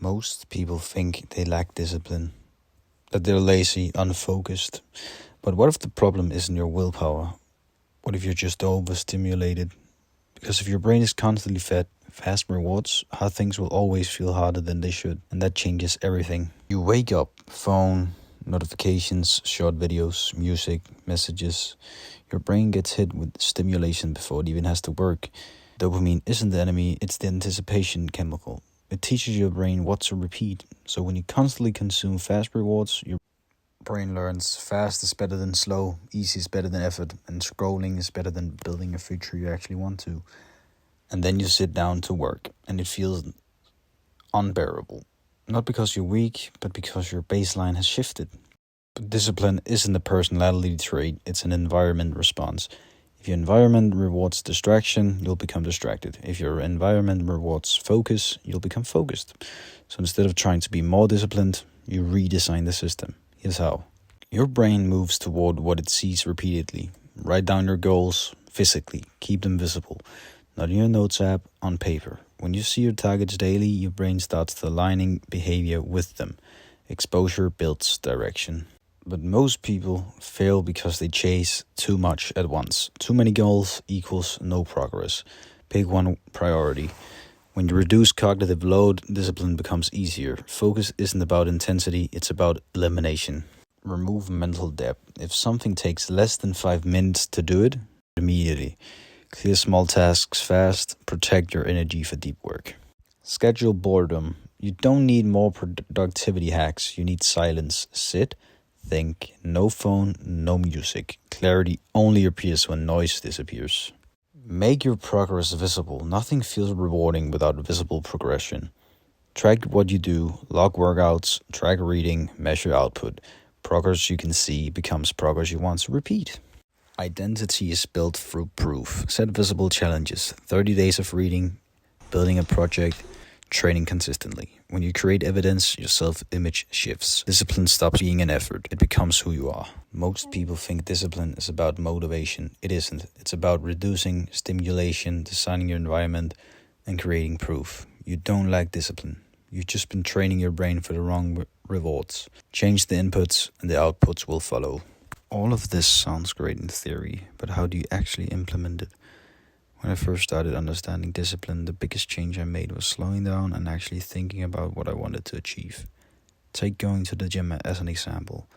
Most people think they lack discipline, that they're lazy, unfocused. But what if the problem isn't your willpower? What if you're just overstimulated? Because if your brain is constantly fed fast rewards, hard things will always feel harder than they should. And that changes everything. You wake up, phone, notifications, short videos, music, messages. Your brain gets hit with stimulation before it even has to work. Dopamine isn't the enemy, it's the anticipation chemical. It teaches your brain what to repeat. So when you constantly consume fast rewards, your brain learns fast is better than slow, easy is better than effort, and scrolling is better than building a future you actually want to. And then you sit down to work, and it feels unbearable. Not because you're weak, but because your baseline has shifted. But discipline isn't a personality trait, it's an environment response. If your environment rewards distraction, you'll become distracted. If your environment rewards focus, you'll become focused. So instead of trying to be more disciplined, you redesign the system. Here's how. Your brain moves toward what it sees repeatedly. Write down your goals physically. Keep them visible. Not in your notes app, on paper. When you see your targets daily, your brain starts aligning behavior with them. Exposure builds direction. But most people fail because they chase too much at once. Too many goals equals no progress. Pick one priority. When you reduce cognitive load, discipline becomes easier. Focus isn't about intensity, it's about elimination. Remove mental debt. If something takes less than 5 minutes to do it, immediately. Clear small tasks fast. Protect your energy for deep work. Schedule boredom. You don't need more productivity hacks. You need silence. Sit. Think. No phone, no music. Clarity only appears when noise disappears. Make your progress visible. Nothing feels rewarding without visible progression. Track what you do, log workouts, track reading, measure output. Progress you can see becomes progress you want to repeat. Identity is built through proof. Set visible challenges. 30 days of reading, building a project, training consistently. When you create evidence, your self-image shifts. Discipline stops being an effort. It becomes who you are. Most people think discipline is about motivation. It isn't. It's about reducing stimulation, designing your environment, and creating proof. You don't lack discipline. You've just been training your brain for the wrong rewards. Change the inputs, and the outputs will follow. All of this sounds great in theory, but how do you actually implement it? When I first started understanding discipline, the biggest change I made was slowing down and actually thinking about what I wanted to achieve. Take going to the gym as an example.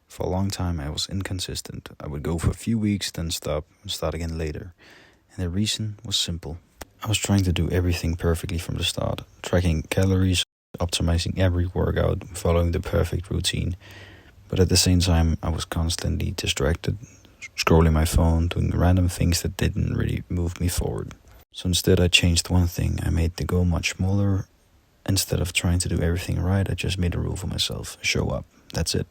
For a long time, I was inconsistent. I would go for a few weeks, then stop and start again later. And the reason was simple. I was trying to do everything perfectly from the start, tracking calories, optimizing every workout, following the perfect routine. But at the same time, I was constantly distracted, scrolling my phone, doing random things that didn't really move me forward. So instead I changed one thing. I made the goal much smaller. Instead of trying to do everything right, I just made a rule for myself. Show up. That's it.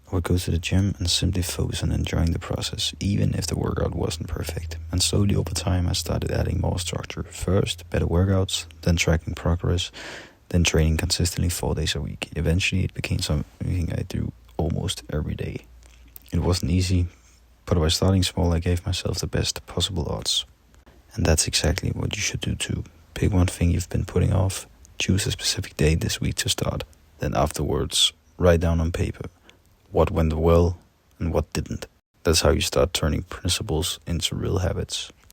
I would go to the gym and simply focus on enjoying the process, even if the workout wasn't perfect. And slowly over time I started adding more structure. First, better workouts, then tracking progress, then training consistently 4 days a week. Eventually it became something I do almost every day. It wasn't easy, but by starting small, I gave myself the best possible odds. And that's exactly what you should do too. Pick one thing you've been putting off, choose a specific day this week to start. Then afterwards, write down on paper what went well and what didn't. That's how you start turning principles into real habits.